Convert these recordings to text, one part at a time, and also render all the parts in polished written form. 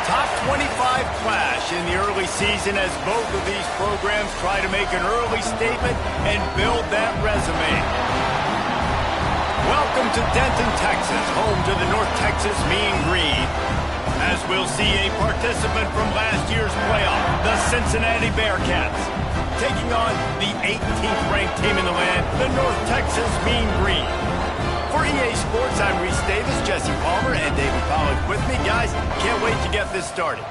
top 25 clash in the early season as both of these programs try to make an early statement and build that resume. Welcome to Denton, Texas, home to the North Texas Mean Green. As we'll see a participant from last year's playoff, the Cincinnati Bearcats, taking on the 18th ranked team in the land, the North Texas Mean Green. For EA Sports, I'm Reese Davis, Jesse Palmer, and David Pollack with me. Guys, can't wait to get this started.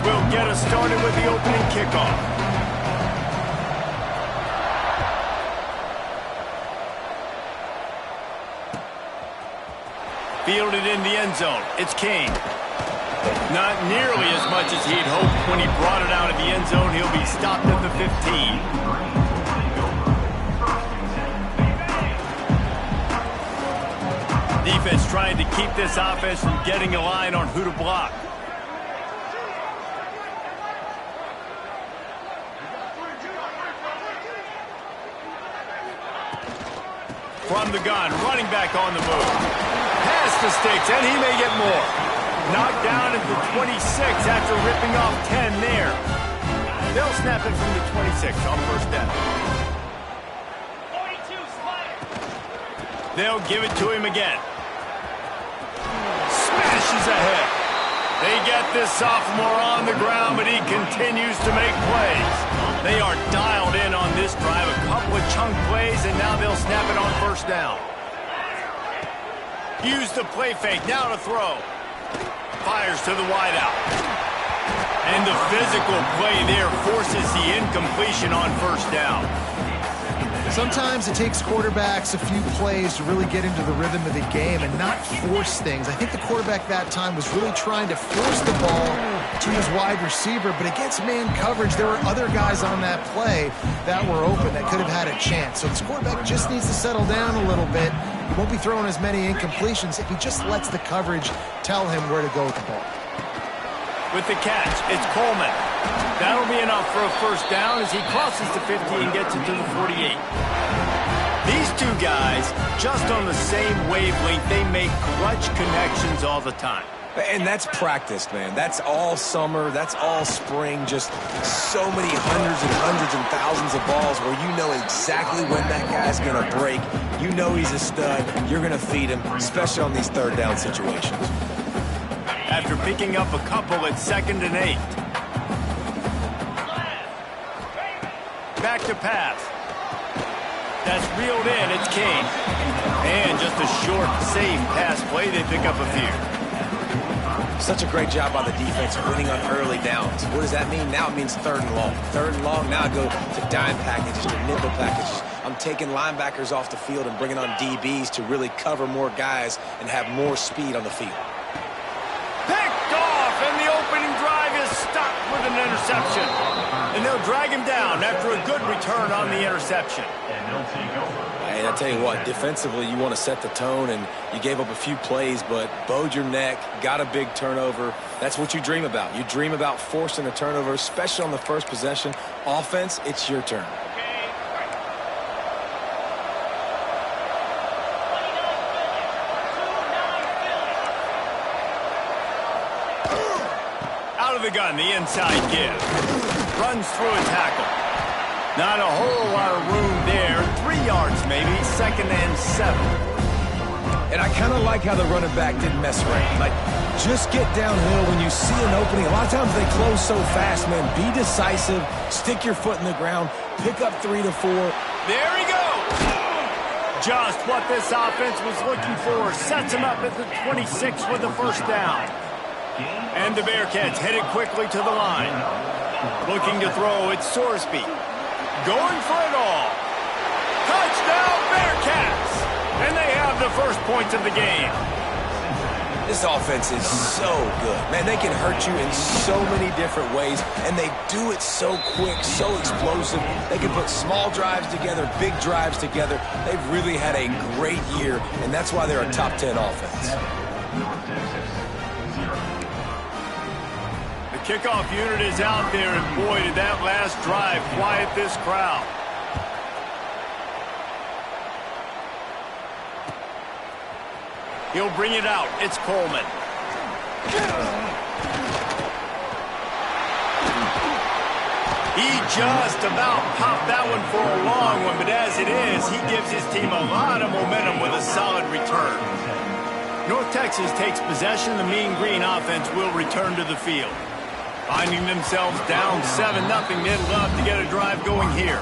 Will get us started with the opening kickoff. Fielded in the end zone. It's Kane. Not nearly as much as he'd hoped when he brought it out of the end zone. He'll be stopped at the 15. Defense trying to keep this offense from getting a line on who to block. From the gun, running back on the move. Past the sticks, and he may get more. Knocked down at the 26 after ripping off 10 there. They'll snap it from the 26 on first down. 42 slide. They'll give it to him again. Smashes ahead. They get this sophomore on the ground, but he continues to make plays. They are dialed in on this drive. A couple of chunk plays, and now they'll snap it on first down. Use the play fake. Now to throw. Fires to the wideout. And the physical play there forces the incompletion on first down. Sometimes it takes quarterbacks a few plays to really get into the rhythm of the game and not force things. I think the quarterback that time was really trying to force the ball to his wide receiver, but against man coverage, there were other guys on that play that were open that could have had a chance. So this quarterback just needs to settle down a little bit. He won't be throwing as many incompletions if he just lets the coverage tell him where to go with the ball. With the catch, it's Coleman. That'll be enough for a first down as he crosses the 50 and gets it to the 48. These two guys, just on the same wavelength, they make clutch connections all the time. And that's practiced, man. That's all summer. That's all spring. Just so many hundreds and thousands of balls where you know exactly when that guy's going to break. You know he's a stud. You're going to feed him, especially on these third down situations. After picking up a couple at 2nd and 8. Back to pass. That's reeled in. It's Kane. And just a short, safe pass play. They pick up a few. Such a great job by the defense winning on early downs. What does that mean? Now it means 3rd and long. 3rd and long, now I go to dime packages, to nickel packages. I'm taking linebackers off the field and bringing on DBs to really cover more guys and have more speed on the field. Picked off, and the opening drive is stopped with an interception. And they'll drag him down after a good return on the interception. Hey, I tell you what, defensively, you want to set the tone, and you gave up a few plays, but bowed your neck, got a big turnover. That's what you dream about. You dream about forcing a turnover, especially on the first possession. Offense, it's your turn. Out of the gun, the inside give. Runs through a tackle. Not a whole lot of room there. 3 yards maybe, 2nd and 7. And I kind of like how the running back didn't mess around. Like, just get downhill when you see an opening. A lot of times they close so fast, man. Be decisive. Stick your foot in the ground. Pick up 3 to 4. There he goes. Just what this offense was looking for. Sets him up at the 26 with the first down. And the Bearcats headed quickly to the line. Looking to throw, it's Sorsby. Going for it all. Touchdown, Bearcats! And they have the first points of the game. This offense is so good. Man, they can hurt you in so many different ways, and they do it so quick, so explosive. They can put small drives together, big drives together. They've really had a great year, and that's why they're a top 10 offense. The kickoff unit is out there, and boy, did that last drive quiet this crowd. He'll bring it out. It's Coleman. He just about popped that one for a long one, but as it is, he gives his team a lot of momentum with a solid return. North Texas takes possession. The Mean Green offense will return to the field. Finding themselves down 7-0, they'd love to get a drive going here.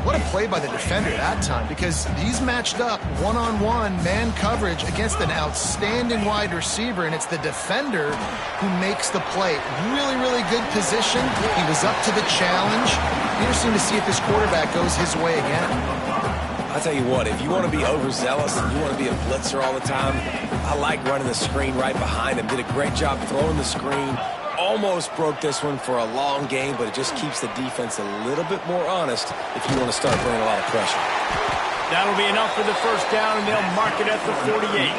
What a play by the defender that time, because he's matched up one-on-one man coverage against an outstanding wide receiver, and it's the defender who makes the play. Really, really good position. He was up to the challenge. Interesting to see if this quarterback goes his way again. I'll tell you what, if you want to be overzealous and you want to be a blitzer all the time, I like running the screen right behind him. Did a great job throwing the screen. Almost broke this one for a long game, but it just keeps the defense a little bit more honest if you want to start bringing a lot of pressure. That'll be enough for the first down, and they'll mark it at the 48.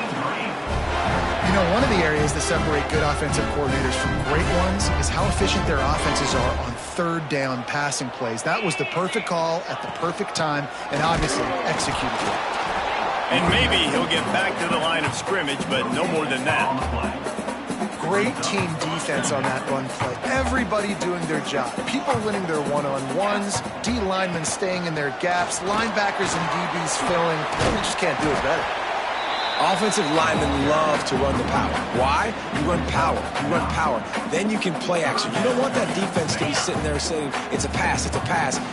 You know, one of the areas that separate good offensive coordinators from great ones is how efficient their offenses are on third down passing plays. That was the perfect call at the perfect time, and obviously executed it. And maybe he'll get back to the line of scrimmage, but no more than that. Great team defense on that run play. Everybody doing their job. People winning their one-on-ones, D linemen staying in their gaps, linebackers and DBs filling. We just can't do it better. Offensive linemen love to run the power. Why? You run power. You run power. Then you can play action. You don't want that defense to be sitting there saying, it's a pass,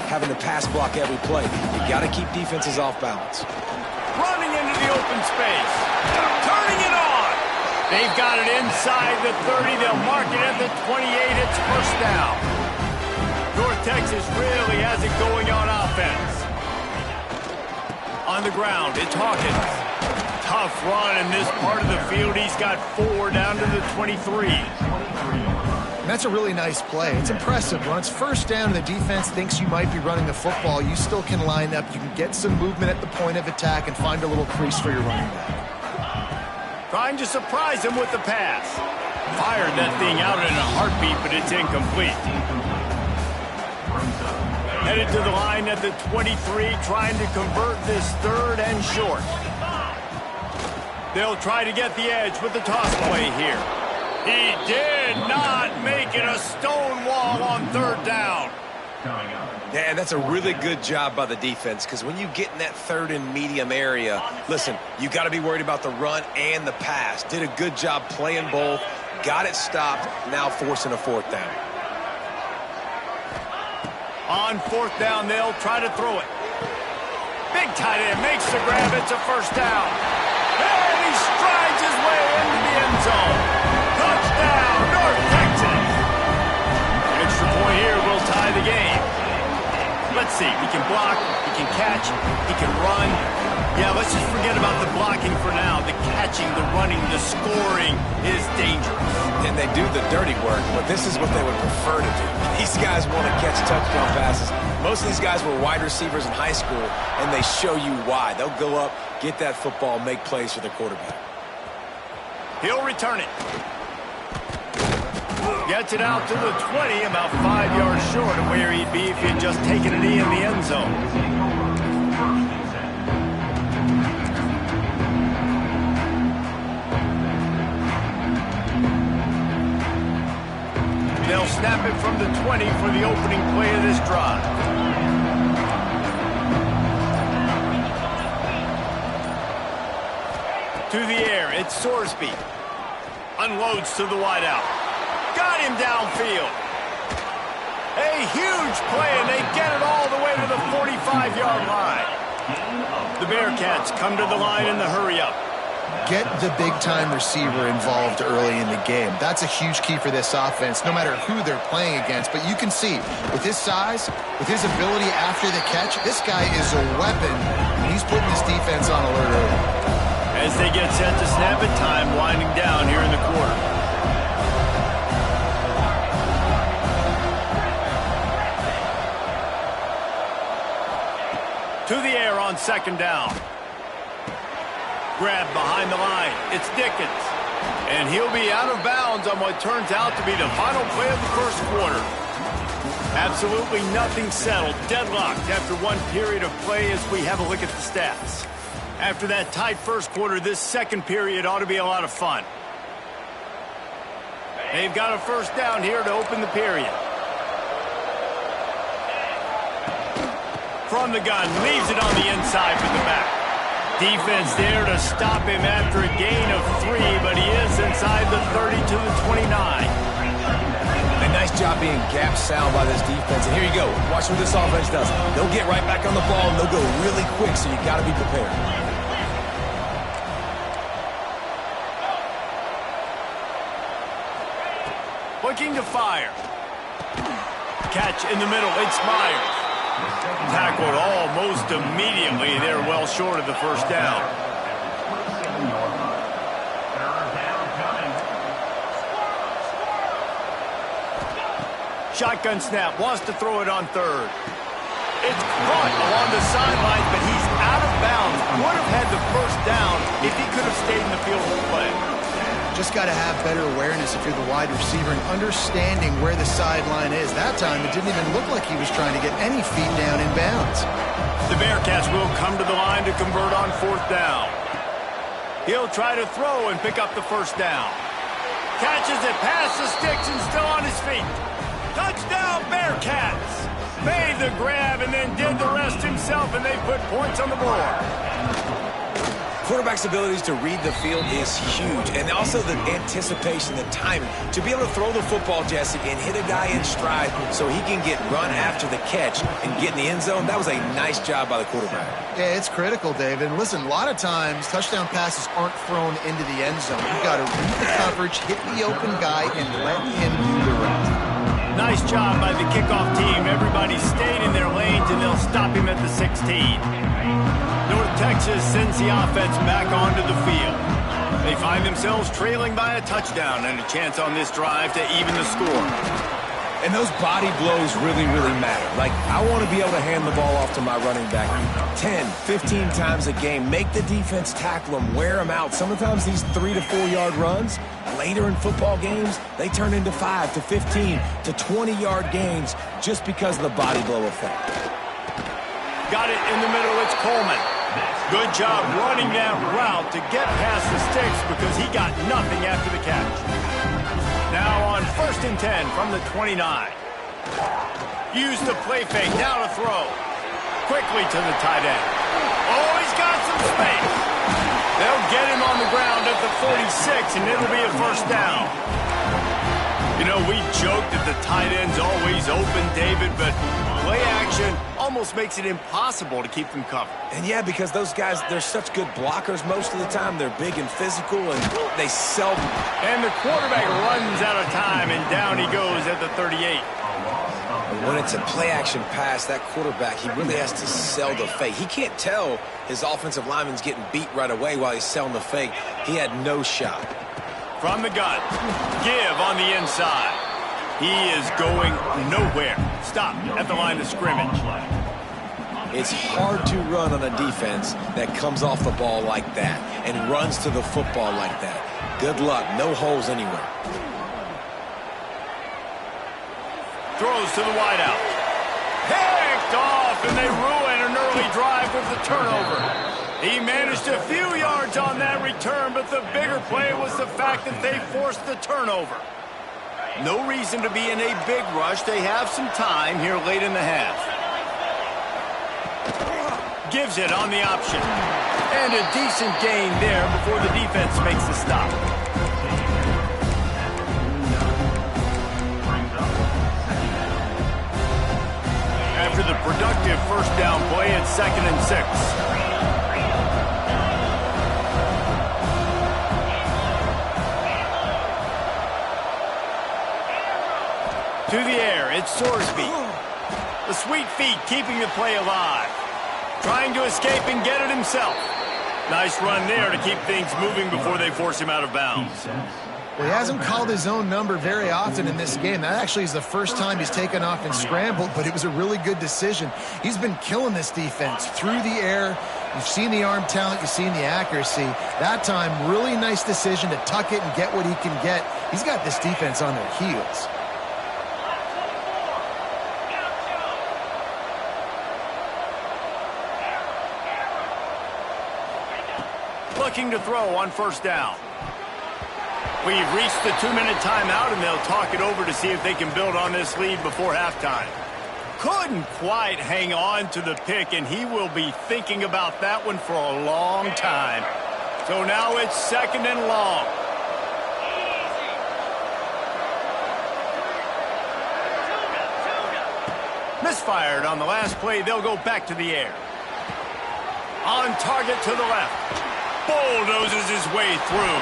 having to pass block every play. You got to keep defenses off balance. Running into the open space. Turning it on. They've got it inside the 30. They'll mark it at the 28. It's first down. North Texas really has it going on offense. On the ground, it's Hawkins. Tough run in this part of the field. He's got 4 down to the 23. And that's a really nice play. It's impressive. When it's first down and the defense thinks you might be running the football, you still can line up. You can get some movement at the point of attack and find a little crease for your running back. Trying to surprise him with the pass. Fired that thing out in a heartbeat, but it's incomplete. Headed to the line at the 23, trying to convert this 3rd and short. They'll try to get the edge with the toss play here. He did not make it a stone wall on 3rd down. Yeah, that's a really good job by the defense, because when you get in that 3rd and medium area, listen, you got to be worried about the run and the pass. Did a good job playing both, got it stopped, now forcing a 4th down. On 4th down, they'll try to throw it. Big tight end makes the grab. It's a first down. And he strides his way into the end zone. Touchdown, North Texas. Extra point here will tie the game. Let's see. He can block, he can catch, he can run. Yeah, let's just forget about the blocking for now. The catching, the running, the scoring is dangerous. And they do the dirty work, but this is what they would prefer to do. These guys want to catch touchdown passes. Most of these guys were wide receivers in high school, and they show you why. They'll go up, get that football, make plays for their quarterback. He'll return it. Gets it out to the 20, about 5 yards short of where he'd be if he had just taken it in the end zone. They'll snap it from the 20 for the opening play of this drive. To the air, it's Sorsby. Unloads to the wideout. Got him downfield. A huge play, and they get it all the way to the 45-yard line. The Bearcats come to the line in the hurry-up. Get the big-time receiver involved early in the game. That's a huge key for this offense, no matter who they're playing against. But you can see, with his size, with his ability after the catch, this guy is a weapon, and he's putting this defense on alert early. As they get set to snap it, time winding down here in the quarter. To the air on second down. Grab behind the line. It's Dickens. And he'll be out of bounds on what turns out to be the final play of the first quarter. Absolutely nothing settled. Deadlocked after one period of play as we have a look at the stats. After that tight first quarter, this second period ought to be a lot of fun. They've got a first down here to open the period. From the gun, leaves it on the inside with the back. Defense there to stop him after a gain of 3, but he is inside the 30 to the 29. A nice job being gap sound by this defense. And here you go. Watch what this offense does. They'll get right back on the ball, and they'll go really quick, so you got to be prepared. Looking to fire. Catch in the middle. It's Myers. Tackled almost immediately. They're well short of the first down. Shotgun snap. Wants to throw it on third. It's caught along the sidelines, but he's out of bounds. Would have had the first down if he could have stayed in the field of play. Just got to have better awareness if you're the wide receiver and understanding where the sideline is. That time, it didn't even look like he was trying to get any feet down in bounds. The Bearcats will come to the line to convert on fourth down. He'll try to throw and pick up the first down. Catches it past the sticks and still on his feet. Touchdown, Bearcats! Made the grab and then did the rest himself, and they put points on the board. Quarterback's abilities to read the field is huge, and also the anticipation, the timing. To be able to throw the football, Jesse, and hit a guy in stride so he can get run after the catch and get in the end zone, that was a nice job by the quarterback. Yeah, it's critical, David. And listen, a lot of times, touchdown passes aren't thrown into the end zone. You've got to read the coverage, hit the open guy, and let him do the rest. Nice job by the kickoff team. Everybody stayed in their lanes, and they'll stop him at the 16. North Texas sends the offense back onto the field. They find themselves trailing by a touchdown and a chance on this drive to even the score. And those body blows really, really matter. Like, I want to be able to hand the ball off to my running back 10, 15 times a game. Make the defense tackle them, wear them out. Sometimes these 3 to 4 yard runs, later in football games, they turn into 5 to 15 to 20 yard gains just because of the body blow effect. Got it in the middle. It's Coleman. Good job running that route to get past the sticks because he got nothing after the catch. Now on 1st and 10 from the 29. Use the play fake. Now to throw. Quickly to the tight end. Oh, he's got some space. They'll get him on the ground at the 46, and it'll be a first down. You know, we joke that the tight end's always open, David, but play action almost makes it impossible to keep them covered. And yeah, because those guys, they're such good blockers most of the time. They're big and physical, and they seldom. And the quarterback runs out of time, and down he goes at the 38. When it's a play-action pass, that quarterback, he really has to sell the fake. He can't tell his offensive lineman's getting beat right away while he's selling the fake. He had no shot. From the gun, give on the inside. He is going nowhere. Stop at the line of scrimmage. It's hard to run on a defense that comes off the ball like that and runs to the football like that. Good luck. No holes anywhere. Throws to the wideout. Picked off, and they ruin an early drive with the turnover. He managed a few yards on that return, but the bigger play was the fact that they forced the turnover. No reason to be in a big rush. They have some time here late in the half. Gives it on the option. And a decent gain there before the defense makes the stop. After the productive first down play, it's 2nd and 6. To the air, it's Sorsby. The sweet feet keeping the play alive. Trying to escape and get it himself. Nice run there to keep things moving before they force him out of bounds. Well, he hasn't called his own number very often in this game. That actually is the first time he's taken off and scrambled, but it was a really good decision. He's been killing this defense through the air. You've seen the arm talent, you've seen the accuracy. That time, really nice decision to tuck it and get what he can get. He's got this defense on their heels. Looking to throw on first down. We've reached the 2-minute timeout, and they'll talk it over to see if they can build on this lead before halftime. Couldn't quite hang on to the pick, and he will be thinking about that one for a long time. So now it's 2nd and long. Misfired on the last play. They'll go back to the air. On target to the left. Bulldozes his way through.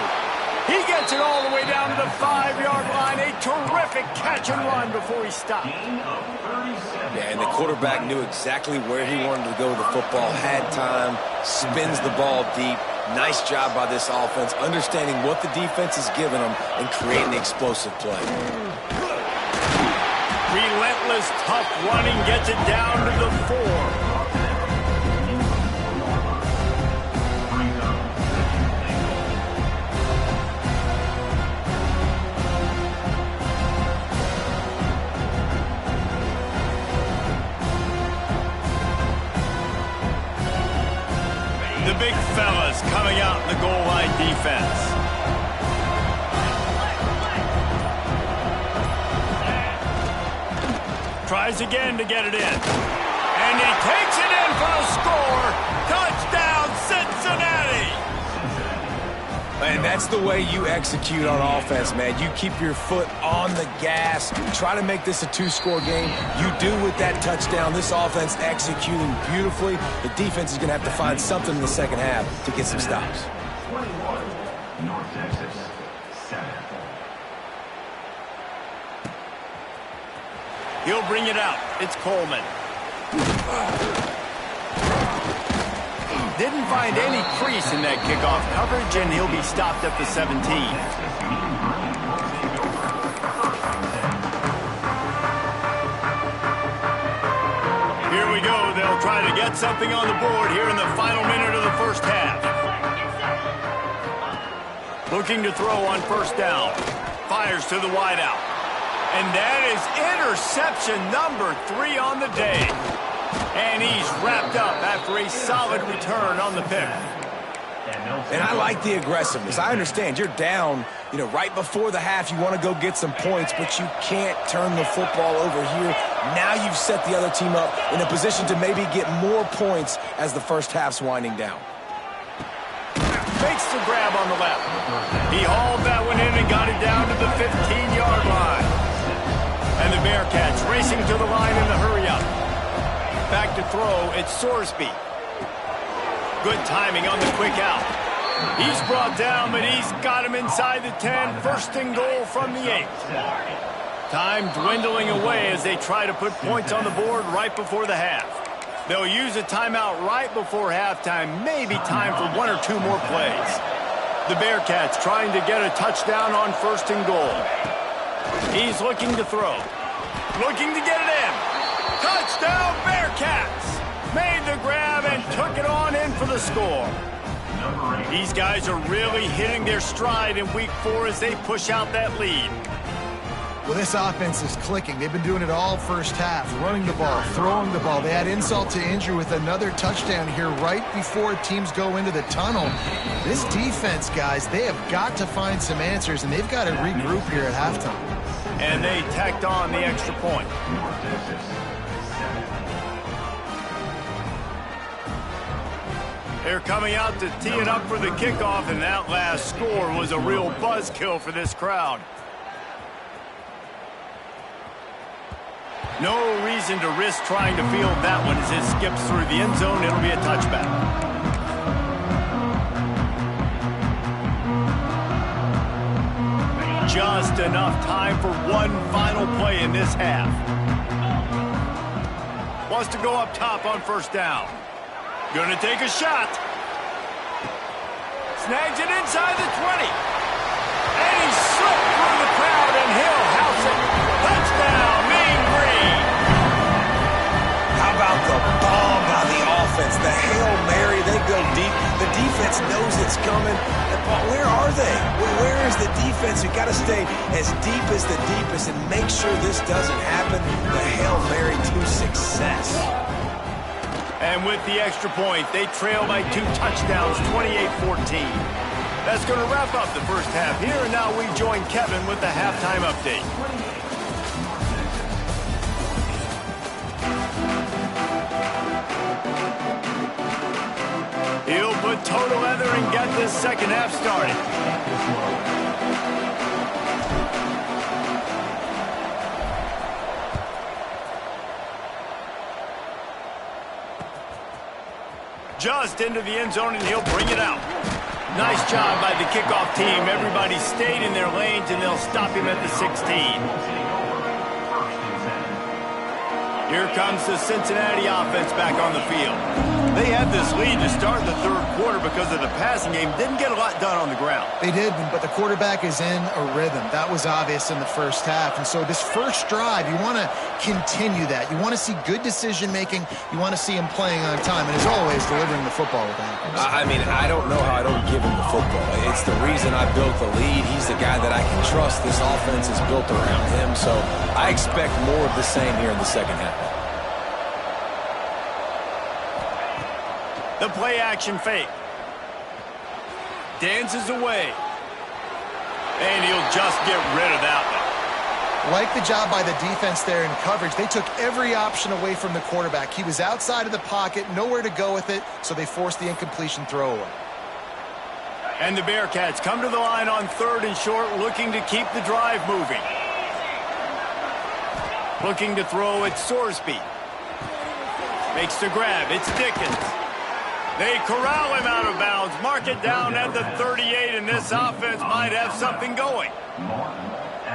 He gets it all the way down to the 5-yard line. A terrific catch and run before he stopped. Yeah, and the quarterback knew exactly where he wanted to go with the football, had time, spins the ball deep. Nice job by this offense, understanding what the defense is giving them and creating the explosive play. Relentless, tough running gets it down to the 4. The big fellas coming out in the goal line defense. Tries again to get it in. And he takes it in for a score. Touchdown, Cincinnati! And that's the way you execute on offense, man. You keep your foot on the gas. Try to make this a 2-score game. You do with that touchdown. This offense executing beautifully. The defense is going to have to find something in the second half to get some stops. 21, North Texas, 7. He'll bring it out. It's Coleman. Didn't find any crease in that kickoff coverage, and he'll be stopped at the 17. Here we go. They'll try to get something on the board here in the final minute of the first half. Looking to throw on first down. Fires to the wideout. And that is interception number 3 on the day. And he's wrapped up after a solid return on the pick. And I like the aggressiveness. I understand you're down, right before the half. You want to go get some points, but you can't turn the football over here. Now you've set the other team up in a position to maybe get more points as the first half's winding down. Makes the grab on the left. He hauled that one in and got it down to the 15-yard line. And the Bearcats racing to the line in the hurry-up. Back to throw, it's Sorsby. Good timing on the quick out. He's brought down, but he's got him inside the 10. 1st and goal from the 8. Time dwindling away as they try to put points on the board right before the half. They'll use a timeout right before halftime, maybe time for 1 or 2 more plays. The Bearcats trying to get a touchdown on 1st and goal. He's looking to throw. Looking to get it in. Touchdown, Bearcats! Made the grab and took it on in for the score. These guys are really hitting their stride in week 4 as they push out that lead. Well, this offense is clicking. They've been doing it all first half, running the ball, throwing the ball. They had insult to injury with another touchdown here right before teams go into the tunnel. This defense, guys, they have got to find some answers, and they've got to regroup here at halftime. And they tacked on the extra point. They're coming out to tee it up for the kickoff, and that last score was a real buzzkill for this crowd. No reason to risk trying to field that one as it skips through the end zone. It'll be a touchback. Just enough time for one final play in this half. Wants to go up top on 1st down. Gonna take a shot. Snags it inside the 20. And he slipped through the crowd, and he'll house it. Touchdown, Mean Green. How about the bomb by the offense? The Hail Mary, they go deep. The defense knows it's coming. But where are they? Where is the defense? You've got to stay as deep as the deepest and make sure this doesn't happen. The Hail Mary to success. And with the extra point, they trail by 2 touchdowns, 28-14. That's going to wrap up the first half here, and now we join Kevin with the halftime update. He'll put total leather and get this second half started. Just into the end zone, and he'll bring it out. Nice job by the kickoff team. Everybody stayed in their lanes, and they'll stop him at the 16. Here comes the Cincinnati offense back on the field. They had this lead to start the third quarter because of the passing game. Didn't get a lot done on the ground. They did, but the quarterback is in a rhythm. That was obvious in the first half. And so this first drive, you want to continue that. You want to see good decision-making. You want to see him playing on time. And as always, delivering the football with accuracy. I mean, I don't know how I don't give him the football. It's the reason I built the lead. He's the guy that I can trust. This offense is built around him. So I expect more of the same here in the second half. The play-action fake. Dances away. And he'll just get rid of that one. Like the job by the defense there in coverage. They took every option away from the quarterback. He was outside of the pocket, nowhere to go with it, so they forced the incompletion throwaway. And the Bearcats come to the line on 3rd and short, looking to keep the drive moving. Looking to throw at Sorsby. Makes the grab. It's Dickens. They corral him out of bounds. Mark it down at the 38, and this offense might have something going.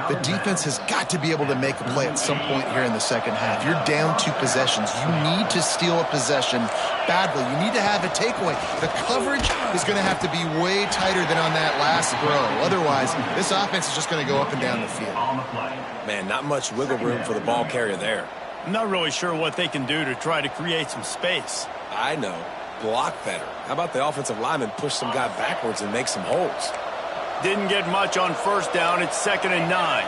The defense has got to be able to make a play at some point here in the second half. You're down 2 possessions. You need to steal a possession badly. You need to have a takeaway. The coverage is going to have to be way tighter than on that last throw. Otherwise, this offense is just going to go up and down the field. Man, not much wiggle room for the ball carrier there. I'm not really sure what they can do to try to create some space. I know. Block better. How about the offensive lineman push some guy backwards and make some holes? Didn't get much on first down. It's 2nd and 9.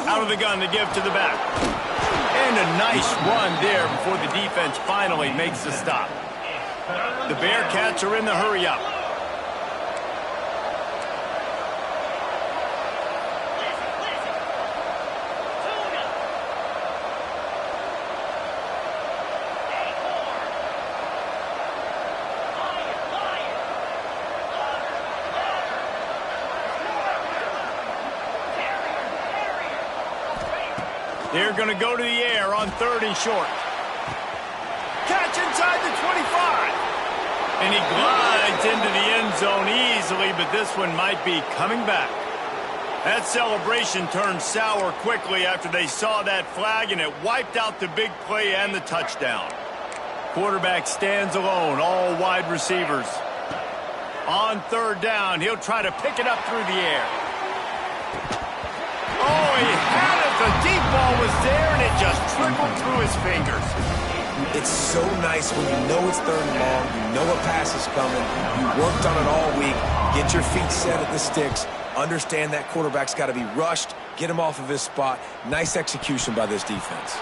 Out of the gun to give to the back. And a nice run there before the defense finally makes the stop. The Bearcats are in the hurry-up. They're going to go to the air on 3rd and short. Catch inside the 25. And he glides into the end zone easily, but this one might be coming back. That celebration turned sour quickly after they saw that flag, and it wiped out the big play and the touchdown. Quarterback stands alone, all wide receivers. On 3rd down, he'll try to pick it up through the air. Oh, he had it. The deep ball was there, and it just trickled through his fingers. It's so nice when you know it's 3rd and long, you know a pass is coming, you worked on it all week, get your feet set at the sticks, understand that quarterback's got to be rushed, get him off of his spot. Nice execution by this defense.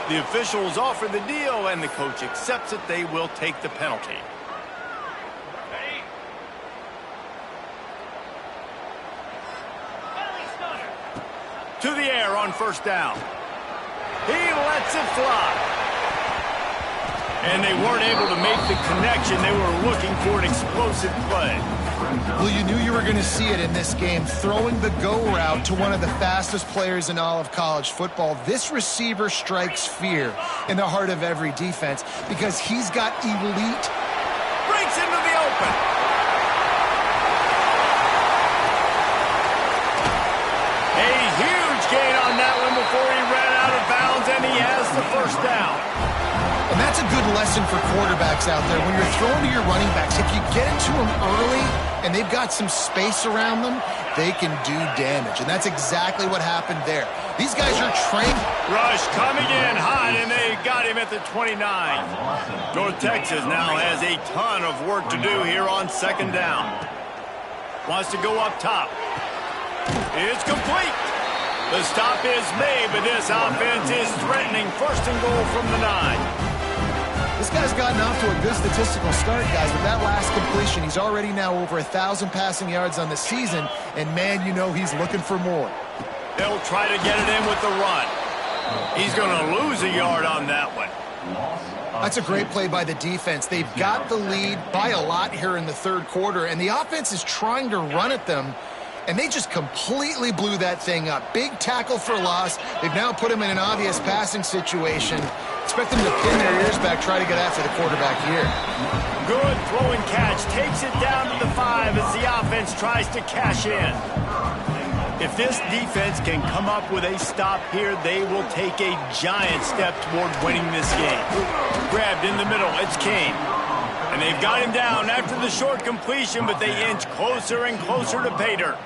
The officials offer the deal, and the coach accepts it. They will take the penalty. To the air on 1st down. He lets it fly. And they weren't able to make the connection. They were looking for an explosive play. Well, you knew you were going to see it in this game, throwing the go route to one of the fastest players in all of college football. This receiver strikes fear in the heart of every defense because he's got elite. Breaks into the open. before he ran out of bounds, and he has the first down. And that's a good lesson for quarterbacks out there. When you're throwing to your running backs, if you get into them early and they've got some space around them, they can do damage. And that's exactly what happened there. These guys are trained. Rush coming in hot, and they got him at the 29. North Texas now has a ton of work to do here on second down. Wants to go up top. It's complete. The stop is made, but this offense is threatening first and goal from the 9. This guy's gotten off to a good statistical start, guys. With that last completion, he's already now over 1,000 passing yards on the season, and man, you know he's looking for more. They'll try to get it in with the run. He's going to lose a yard on that one. That's a great play by the defense. They've got the lead by a lot here in the third quarter, and the offense is trying to run at them, and they just completely blew that thing up. Big tackle for loss. They've now put him in an obvious passing situation. Expect them to pin their ears back, try to get after the quarterback here. Good throw and catch. Takes it down to the 5 as the offense tries to cash in. If this defense can come up with a stop here, they will take a giant step toward winning this game. Grabbed in the middle, it's Kane. And they've got him down after the short completion, but they inch closer and closer to pay dirt.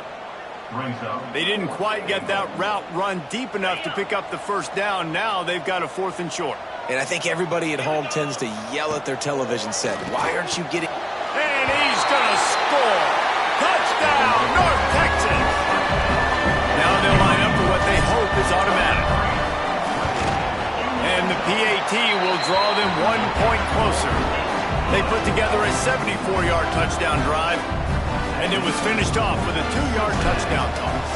They didn't quite get that route run deep enough to pick up the first down. Now they've got a 4th and short. And I think everybody at home tends to yell at their television set. Why aren't you getting... And he's going to score. Touchdown, North Texas. Now they'll line up for what they hope is automatic. And the PAT will draw them 1 point closer. They put together a 74-yard touchdown drive, and it was finished off with a 2-yard touchdown toss.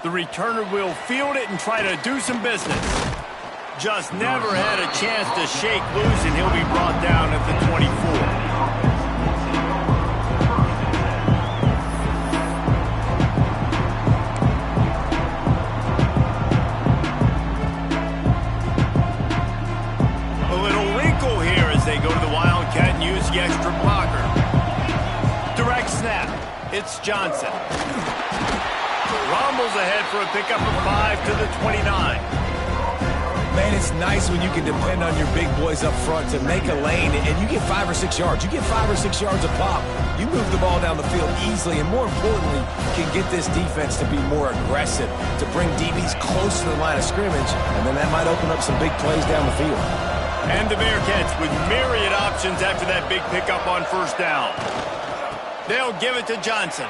The returner will field it and try to do some business. Just never had a chance to shake loose, and he'll be brought down at the 24. They go to the Wildcat and use the extra blocker. Direct snap. It's Johnson. Rumbles ahead for a pickup of 5 to the 29. Man, it's nice when you can depend on your big boys up front to make a lane, and you get 5 or 6 yards. You get 5 or 6 yards a pop. You move the ball down the field easily, and more importantly, can get this defense to be more aggressive, to bring DBs close to the line of scrimmage, and then that might open up some big plays down the field. And the Bearcats with myriad options after that big pickup on first down. They'll give it to Johnson.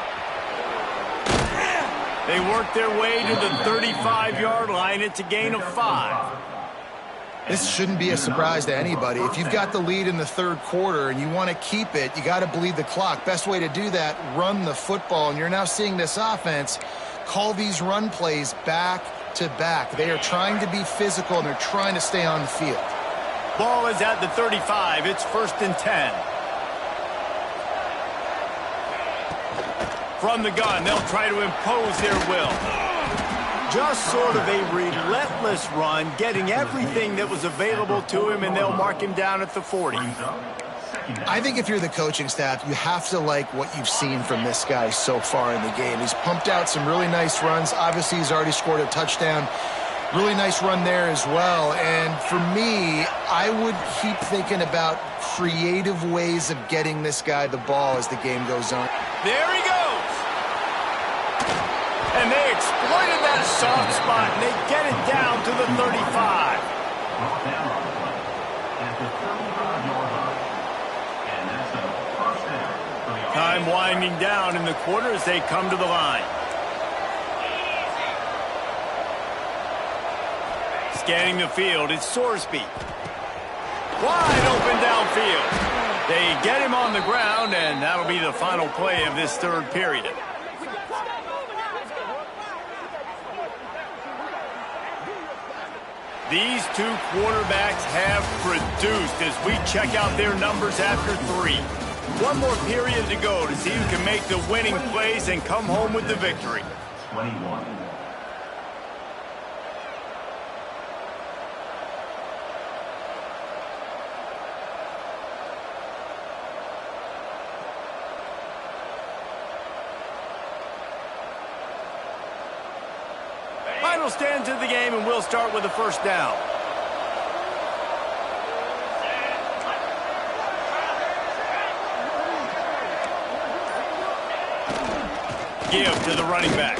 They work their way to the 35-yard line. It's a gain of 5. This shouldn't be a surprise to anybody. If you've got the lead in the third quarter and you want to keep it, you got to bleed the clock. Best way to do that, run the football. And you're now seeing this offense call these run plays back to back. They are trying to be physical, and they're trying to stay on the field. Ball is at the 35. It's 1st and 10. From the gun, they'll try to impose their will. Just sort of a relentless run, getting everything that was available to him, and they'll mark him down at the 40. I think if you're the coaching staff, you have to like what you've seen from this guy so far in the game. He's pumped out some really nice runs. Obviously, he's already scored a touchdown. Really nice run there as well. And for me, I would keep thinking about creative ways of getting this guy the ball as the game goes on. There he goes. And they exploited that soft spot, and they get it down to the 35. Time winding down in the quarter as they come to the line. Scanning the field, it's Sorsby. Wide open downfield. They get him on the ground, and that'll be the final play of this third period. These two quarterbacks have produced as we check out their numbers after 3. One more period to go to see who can make the winning plays and come home with the victory. 21. Final stands of the game, and we'll start with the first down. Give to the running back.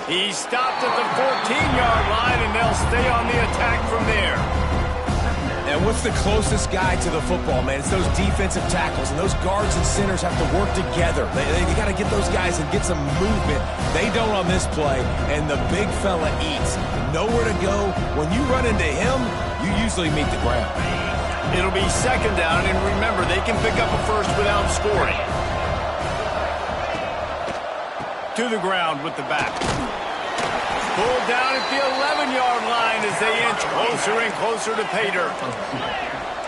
He stopped at the 14-yard line, and they'll stay on the attack from there. And what's the closest guy to the football, man? It's those defensive tackles, and those guards and centers have to work together. They got to get those guys and get some movement. They don't on this play, and the big fella eats. Nowhere to go. When you run into him, you usually meet the ground. It'll be second down, and remember, they can pick up a first without scoring. To the ground with the back. Pulled down at the 11-yard line as they inch closer and closer to pay dirt.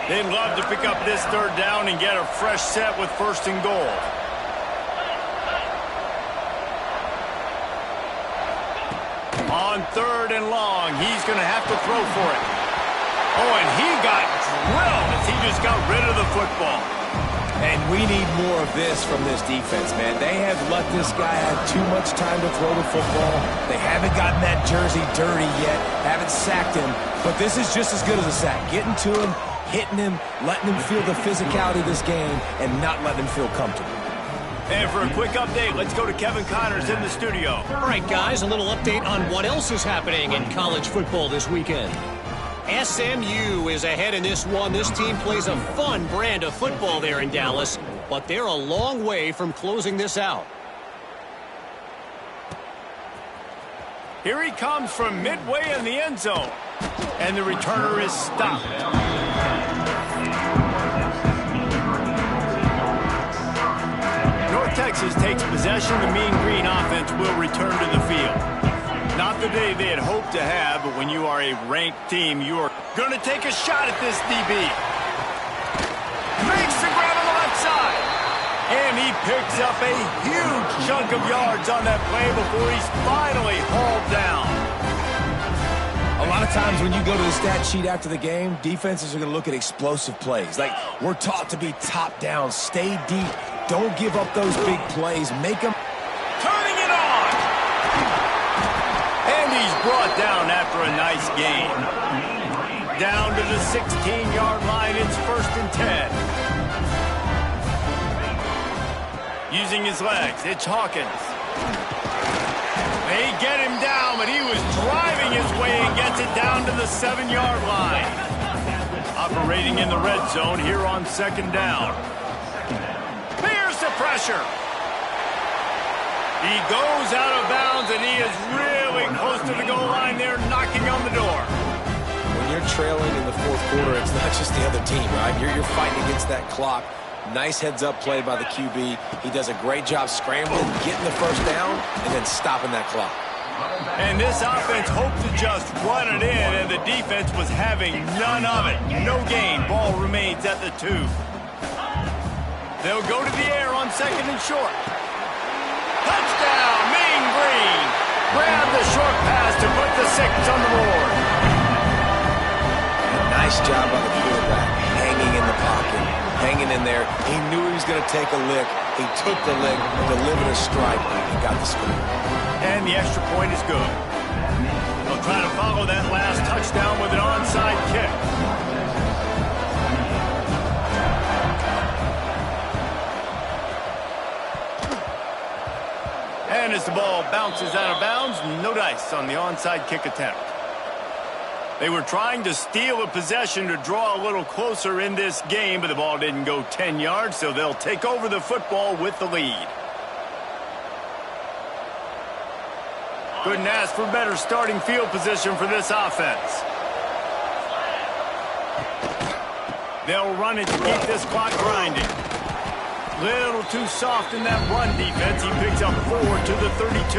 They'd love to pick up this third down and get a fresh set with first and goal. On third and long, he's going to have to throw for it. Oh, and he got drilled as he just got rid of the football. And we need more of this from this defense, man. They have let this guy have too much time to throw the football. They haven't gotten that jersey dirty yet, haven't sacked him. But this is just as good as a sack. Getting to him, hitting him, letting him feel the physicality of this game, and not letting him feel comfortable. And for a quick update, let's go to Kevin Connors in the studio. All right, guys, a little update on what else is happening in college football this weekend. SMU is ahead in this one. This team plays a fun brand of football there in Dallas, but they're a long way from closing this out. Here he comes from midway in the end zone, and the returner is stopped. North Texas takes possession. The Mean Green offense will return to the field. Not the day they had hoped to have, but when you are a ranked team, you are going to take a shot at this DB. Makes the grab on the left side. And he picks up a huge chunk of yards on that play before he's finally hauled down. A lot of times when you go to the stat sheet after the game, defenses are going to look at explosive plays. Like, we're taught to be top down, stay deep, don't give up those big plays, make them. Turning it on. And he's brought down after a nice gain. Down to the 16-yard line, it's 1st and 10. Using his legs, it's Hawkins. They get him down, but he was driving his way and gets it down to the 7-yard line. Operating in the red zone here on 2nd down. Here's the pressure. He goes out of bounds, and he is really close to the goal line there, knocking on the door. When you're trailing in the 4th quarter, it's not just the other team, right? You're fighting against that clock. Nice heads-up play by the QB. He does a great job scrambling, getting the first down, and then stopping that clock. And this offense hoped to just run it in, and the defense was having none of it. No gain. Ball remains at the 2. They'll go to the air on 2nd and short. Touchdown, Mean Green. Grab the short pass to put the 6 on the board. Nice job by the quarterback, hanging in the pocket, hanging in there. He knew he was going to take a lick. He took the lick, delivered a strike, and got the score. And the extra point is good. They'll try to follow that last touchdown with an onside kick. And as the ball bounces out of bounds, no dice on the onside kick attempt. They were trying to steal a possession to draw a little closer in this game, but the ball didn't go 10 yards, so they'll take over the football with the lead. Couldn't ask for better starting field position for this offense. They'll run it to keep this clock grinding. Little too soft in that run defense. He picks up 4 to the 32.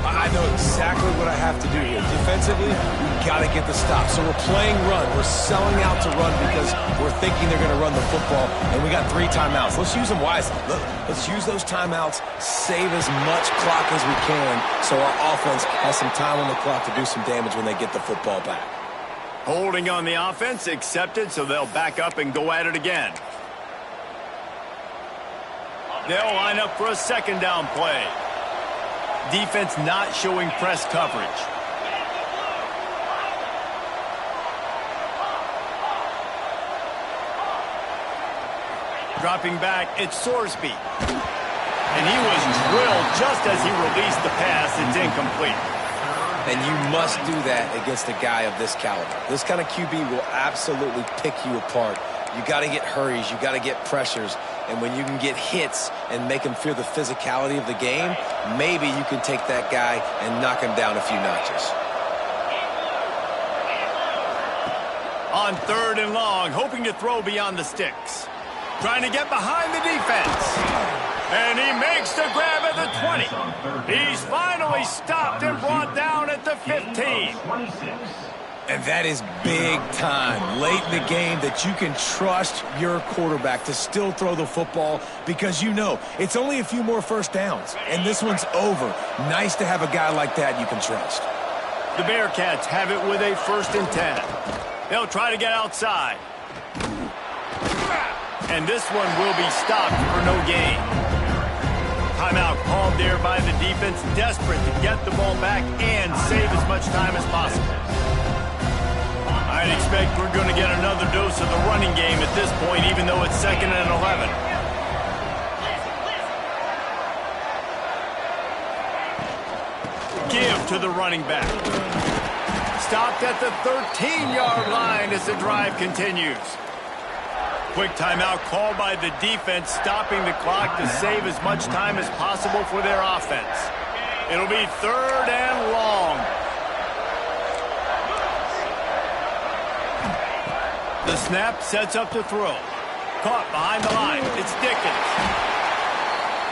I know exactly what I have to do here. Defensively, we've got to get the stop. So we're playing run. We're selling out to run because we're thinking they're going to run the football, and we got 3 timeouts. Let's use them wisely. Let's use those timeouts, save as much clock as we can so our offense has some time on the clock to do some damage when they get the football back. Holding on the offense, accepted, so they'll back up and go at it again. They'll line up for a 2nd down play. Defense not showing press coverage. Dropping back, it's Sorsby. And he was drilled just as he released the pass. It's incomplete. And you must do that against a guy of this caliber. This kind of QB will absolutely pick you apart. You got to get hurries. You got to get pressures. And when you can get hits and make him feel the physicality of the game, maybe you can take that guy and knock him down a few notches. On 3rd and long, hoping to throw beyond the sticks. Trying to get behind the defense. And he makes the grab at the 20. He's finally stopped and brought down at the 15. And that is big time late in the game that you can trust your quarterback to still throw the football because you know it's only a few more first downs. And this one's over. Nice to have a guy like that you can trust. The Bearcats have it with a 1st and 10. They'll try to get outside. And this one will be stopped for no gain. Timeout called there by the defense, desperate to get the ball back and save as much time as possible. I'd expect we're going to get another dose of the running game at this point, even though it's 2nd and 11. Give to the running back. Stopped at the 13-yard line as the drive continues. Quick timeout called by the defense, stopping the clock to save as much time as possible for their offense. It'll be 3rd and long. The snap sets up to throw. Caught behind the line. It's Dickens.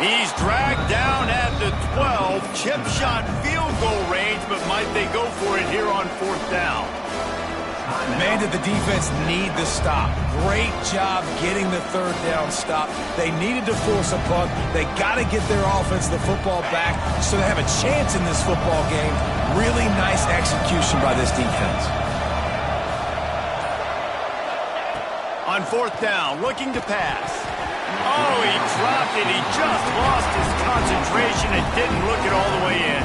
He's dragged down at the 12. Chip shot field goal range, but might they go for it here on 4th down? Man, did the defense need the stop. Great job getting the 3rd down stop. They needed to force a punt. They got to get their offense the football back so they have a chance in this football game. Really nice execution by this defense. On 4th down, looking to pass. Oh, he dropped it. He just lost his concentration and didn't look it all the way in.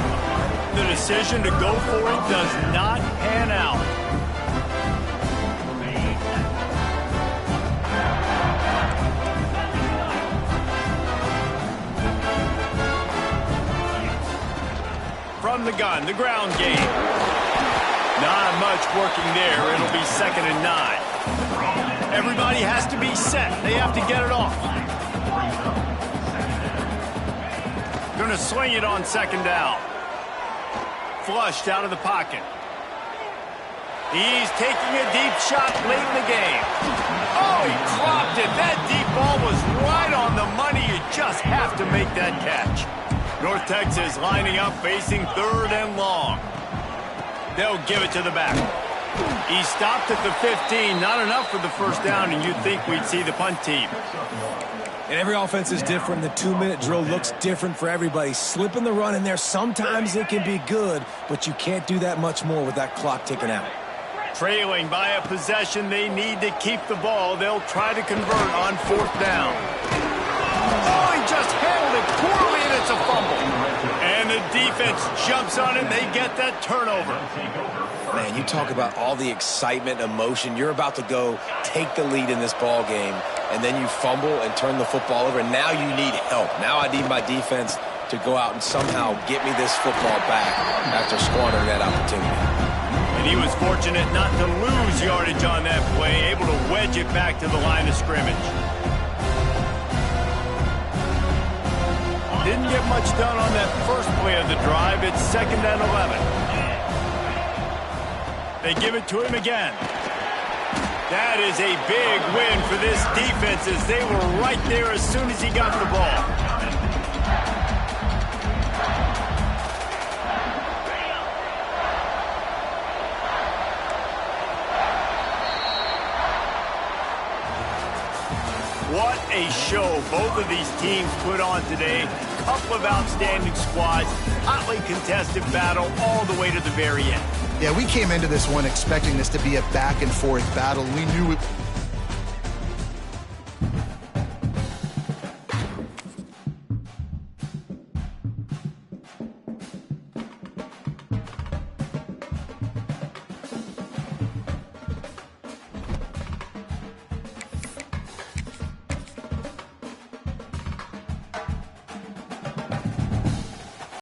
The decision to go for it does not pan out. From the gun, the ground game. Not much working there. It'll be 2nd and 9. Everybody has to be set. They have to get it off. Going to swing it on 2nd down. Flushed out of the pocket. He's taking a deep shot late in the game. Oh, he dropped it. That deep ball was right on the money. You just have to make that catch. North Texas lining up, facing 3rd and long. They'll give it to the back. He stopped at the 15. Not enough for the 1st down, and you'd think we'd see the punt team. And every offense is different. The 2-minute drill looks different for everybody. Slipping the run in there, sometimes it can be good, but you can't do that much more with that clock ticking out. Trailing by a possession, they need to keep the ball. They'll try to convert on 4th down. Oh, he just handled it poorly, and it's a fumble. And the defense jumps on it, and they get that turnover. Man, you talk about all the excitement, emotion. You're about to go take the lead in this ball game, and then you fumble and turn the football over, and now you need help. Now I need my defense to go out and somehow get me this football back after squandering that opportunity. And he was fortunate not to lose yardage on that play, able to wedge it back to the line of scrimmage. Didn't get much done on that first play of the drive. It's 2nd and 11. They give it to him again. That is a big win for this defense as they were right there as soon as he got the ball. What a show both of these teams put on today. Couple of outstanding squads, hotly contested battle all the way to the very end. Yeah, we came into this one expecting this to be a back-and-forth battle. We knew